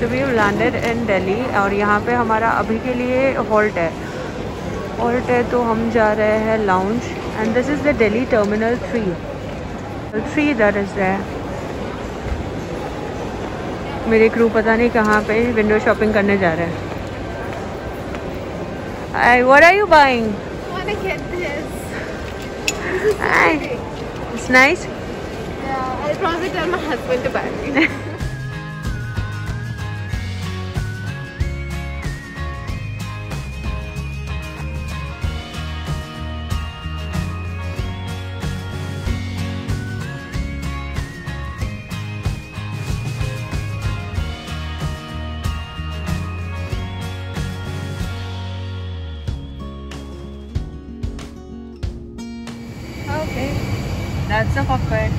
So we landed in Delhi और यहाँ पे हमारा अभी के लिए हॉल्ट है तो हम जा रहे हैं lounge and this is the Delhi terminal 3 that is there. मेरे क्रू पता नहीं कहाँ पे विंडो शॉपिंग करने जा रहे हैं। What are you buying? I want to get this. It's nice. Yeah, I'll probably tell my husband to buy me. Okay, that's the cockpit.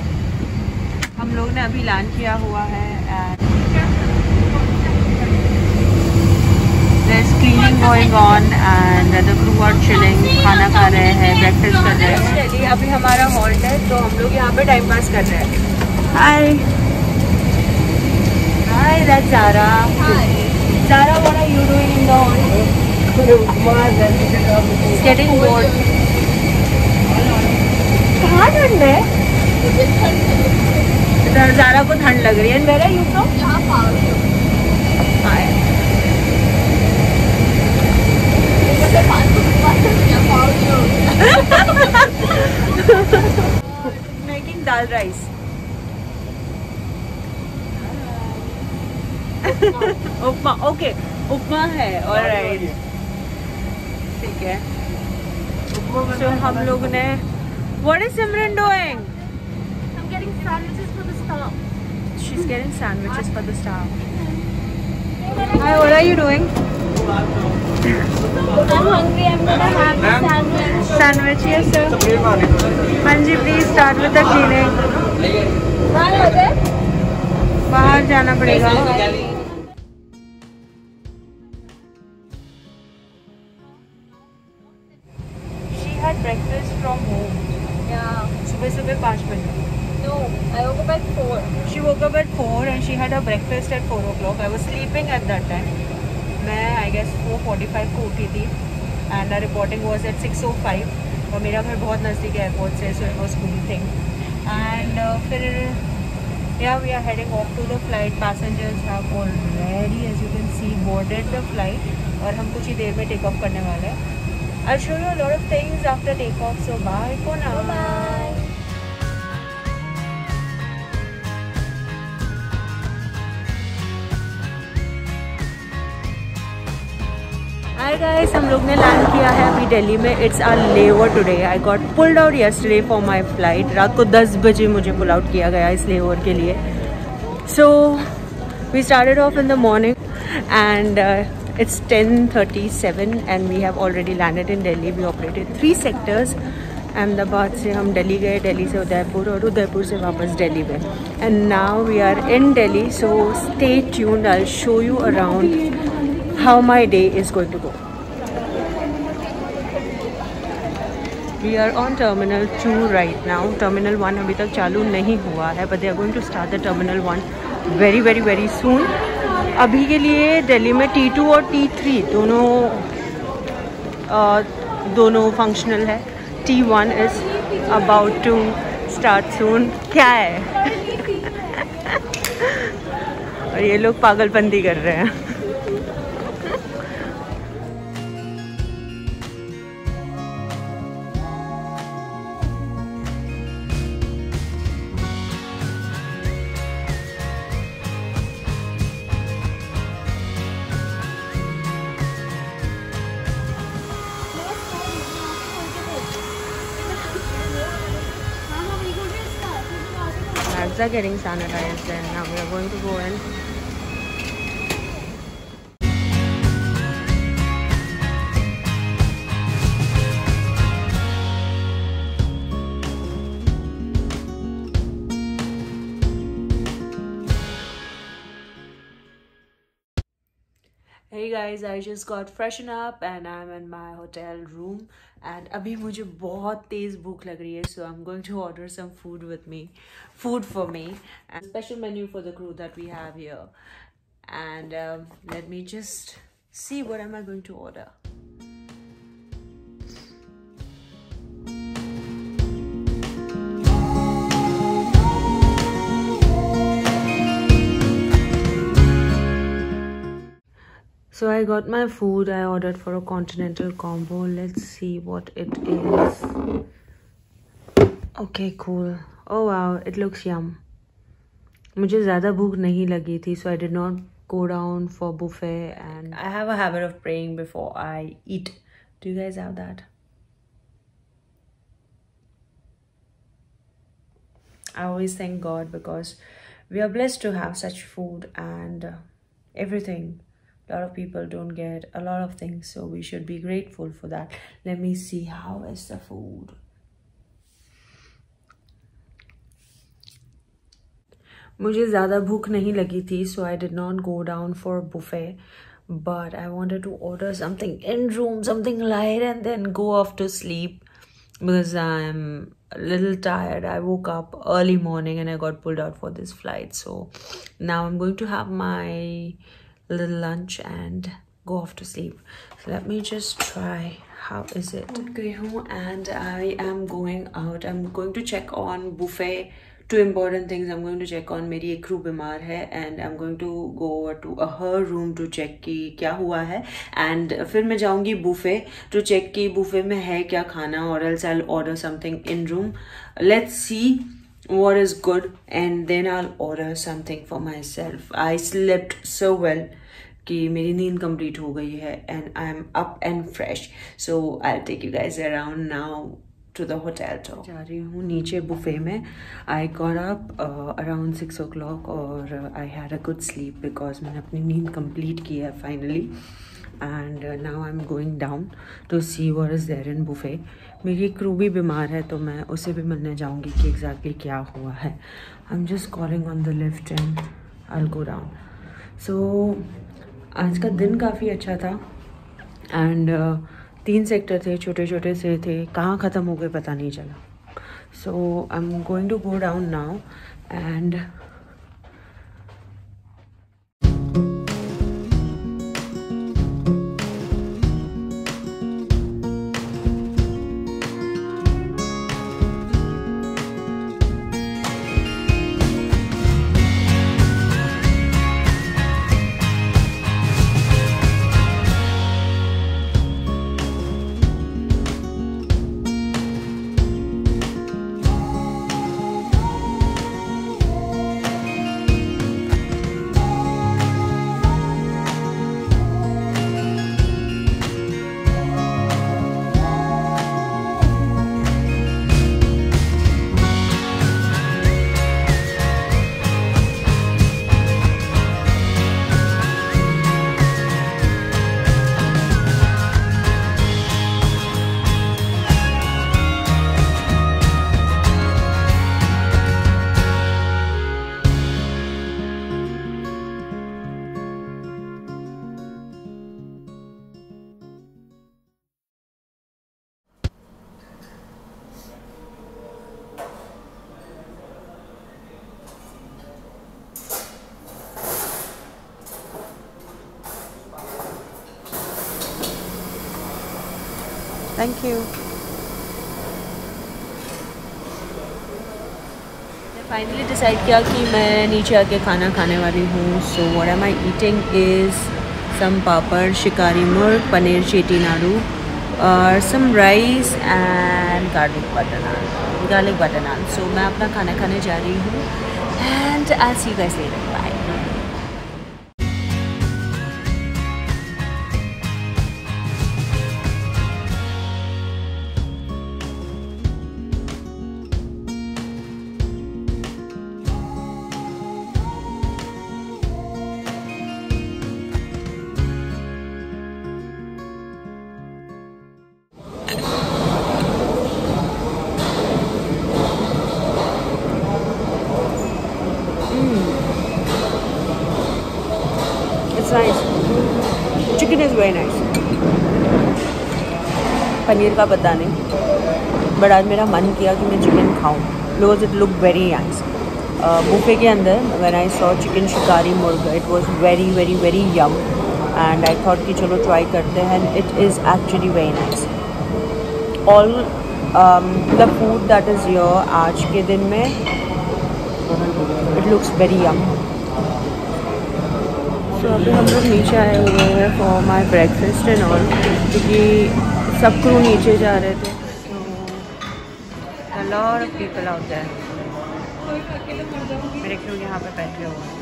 हम लोग ने अभी लैंड किया हुआ है and there's cleaning going on and the crew are chilling, खाना खा रहे हैं, breakfast कर रहे हैं। चलिए अभी हमारा हॉल्ट है तो हम लोग यहाँ पे टाइम पास कर रहे हैं। Hi, that's Zara. Hi. Zara, what are you doing in the hall? It's getting bored. कहाँ ठंड है? ज़ारा को ठंड लग रही है। मेरा यू फ्रॉम यहाँ पाओ मेकिंग दाल राइस। उपमा, ओके उपमा है ऑलराइट, ठीक है। तो हम लोग ने What is Simran doing? I'm getting sandwiches for the staff. She's getting sandwiches for the staff. Hi, what are you doing? I'm hungry. I'm gonna have a sandwich. Sandwich, yes sir. Manji, please start with the cleaning. बाहर जाना पड़ेगा। She had breakfast from home. Yeah. सुबह 5 बजे। No, I woke up at 4. She woke up at 4 and she had her breakfast at 4 o'clock. I was sleeping at that time. मैं I guess 4:45 को उठी थी and our reporting was at 6:05 और मेरा घर बहुत नज़दीक है एयरपोर्ट से, so it was cool thing. And फिर yeah, we are heading off to the flight. Passengers have already, as you can see, boarded the flight और हम कुछ ही देर में टेक ऑफ करने वाले हैं। I'll show you a lot of things after takeoff. So bye for now. Bye. Hi guys, हम लोग ने लैंड किया है अभी दिल्ली में। It's our layover today. I got pulled out yesterday for my flight. रात को 10 बजे मुझे पुल आउट किया गया इस लेओवर के लिए। So we started off in the morning and it's 10:37 and we have already landed in Delhi. We operated 3 sectors. Ahmedabad से हम दिल्ली गए, दिल्ली से उदयपुर और उदयपुर से वापस दिल्ली में। And now we are in Delhi, so stay tuned. I will show you around how my day is going to go. We are on terminal 2 right now. Terminal 1 अभी तक चालू नहीं हुआ है, but they are going to start the terminal 1 very very very soon. अभी के लिए दिल्ली में T2 और T3 दोनों फंक्शनल है। T1 is about to start soon. क्या है और ये लोग पागलपंती कर रहे हैं। Bags are getting sanitized and now we are going to go in. Hey guys, I just got freshen up and I'm in my hotel room and अभी मुझे बहुत तेज़ भूख लग रही है, so I'm going to order some food for me and special menu for the crew that we have here. and let me just see what am I going to order. So I got my food. I ordered for a continental combo. Let's see what it is. Okay, cool. Oh wow, it looks yum. मुझे ज़्यादा भूख नहीं लगी थी, so I did not go down for buffet, and I have a habit of praying before I eat. Do you guys have that? I always thank God because we are blessed to have such food and everything. A lot of people don't get a lot of things, so we should be grateful for that. Let me see, how is the food? मुझे ज़्यादा भूख नहीं लगी थी, so I did not go down for buffet, but I wanted to order something in room, something light, and then go off to sleep because I'm a little tired. I woke up early morning and I got pulled out for this flight, so now I'm going to have my little lunch and go off to sleep. So let me just try. How is it? Okay, and I am going out. I'm going to check on buffet. Two important things. I'm going to check on मेरी एक crew बीमार है, and I'm going to go over to her room to check कि क्या हुआ है, and फिर मैं जाऊँगी buffet to check कि buffet में है क्या खाना, or else I'll order something in room. Let's see what is good, and then I'll order something for myself. I slept so well कि मेरी नींद complete हो गई है, and I'm up and fresh. So I'll take you guys around now to the hotel tour. जा रही हूँ नीचे buffet में. I got up around 6 o'clock और I had a good sleep because मैंने अपनी नींद complete की है finally. And now I'm going down to see what is there in buffet. मेरी crew भी बीमार है, तो मैं उसे भी मिलने जाऊँगी कि exactly क्या हुआ है. I'm just calling on the lift and I'll go down. So आज का दिन काफ़ी अच्छा था, and 3 सेक्टर थे, छोटे छोटे से थे, कहाँ ख़त्म हो गए पता नहीं चला. So I'm going to go down now and Thank you. Finally decide किया कि मैं नीचे आके खाना खाने वाली हूँ. So what am I eating is some papad, shikari murg, paneer Chettinad और some rice and garlic butter naan. So मैं अपना खाना खाने जा रही हूँ and I see you guys later. Bye. It's nice. Chicken is very nice. Paneer का पता नहीं, बट आज मेरा मन किया कि मैं चिकन खाऊं because it looked very nice. Buffet के अंदर व्हेन आई सॉ चिकन शिकारी मुर्गा, it was very very very Yama and I thought कि चलो ट्राई करते हैं. It is actually very nice. All the food that is here आज के दिन में, इट लुक्स वेरी यम. सो अभी हम लोग नीचे आए हुए हैं for my breakfast and all, क्योंकि सब क्रू नीचे जा रहे थे. So lot of people out there. मेरे क्रू यहाँ पे बैठे हुए हैं.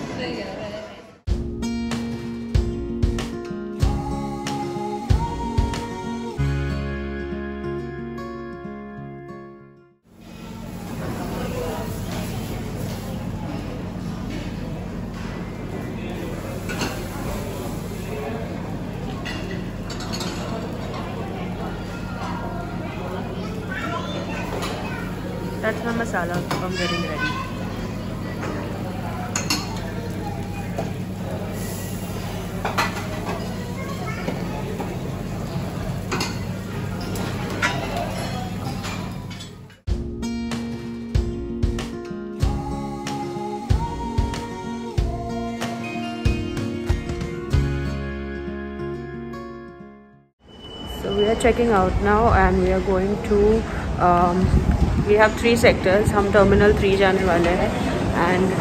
That's my masala. I'm getting ready. So we are checking out now and we are going to we have 3 sectors. हम टर्मिनल 3 जाने वाले हैं and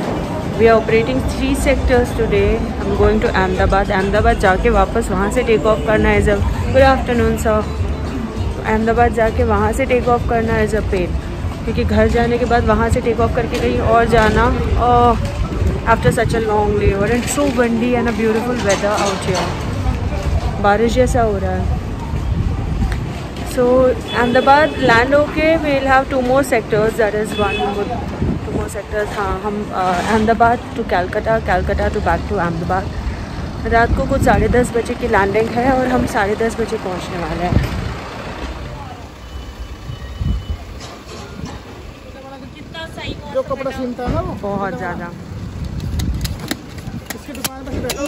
we are operating 3 sectors today. I'm going to Ahmedabad. Ahmedabad जाके वापस वहाँ से टेक ऑफ करना है. Good afternoon sir. अहमदाबाद जाके वहाँ से टेक ऑफ करना है पेन, क्योंकि घर जाने के बाद वहाँ से टेक ऑफ करके कहीं और जाना after such a long layover and so windy and a beautiful weather out here. बारिश जैसा हो रहा है. So Ahmedabad land okay, we'll have 2 more sectors, that is 2 more sectors. हाँ, हम Ahmedabad to Calcutta, Calcutta to back to Ahmedabad. रात को कुछ 10:30 बजे की लैंडिंग है और हम 10:30 बजे पहुँचने वाले हैं. जो कपड़ा सिलता है ना वो बहुत ज़्यादा.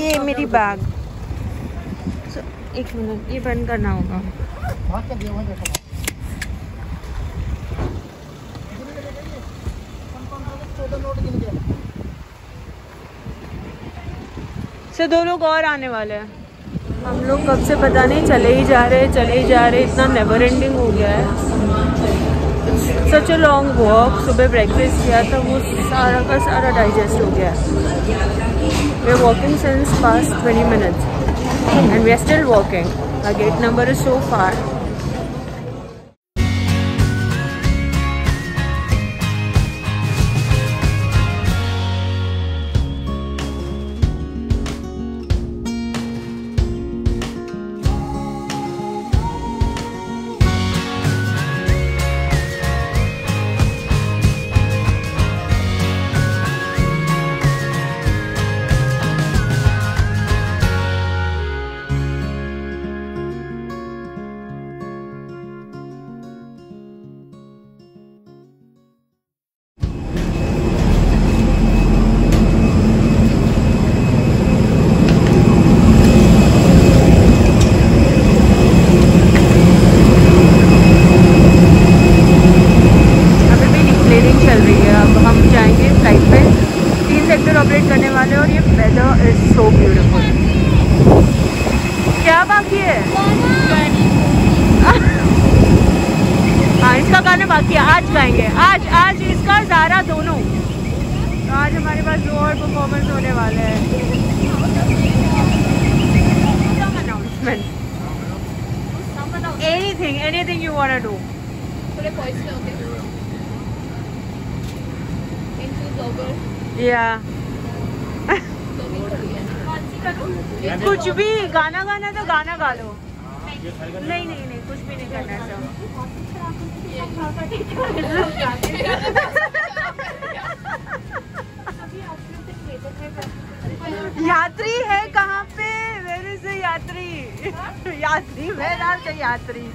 ये मेरी बैग. एक मिनट, ये बंद करना होगा. से 2 लोग और आने वाले हैं. हम लोग कब से पता नहीं चले ही जा रहे. इतना नेवर एंडिंग हो गया है. Such a long walk. सुबह ब्रेकफास्ट किया था, वो सारा का सारा डाइजेस्ट हो गया. We are walking since past 20 minutes and we are still walking. Our gate number is so far. Operate करने वाले और ये वेदर इज सो ब्यूटीफुल. क्या बाकी है? हाँ, इसका गाना बाकी है. आज गाएंगे. आज इसका ज़ारा दोनों. तो आज हमारे पास 2 और परफॉर्मेंस होने वाले हैं. Announcement. Anything you want to do. या कुछ भी गाना तो गाना गा लो. नहीं कुछ भी नहीं करना है. यात्री है कहाँ पे? वेयर इज द यात्री? यात्री वेयर आर द यात्री?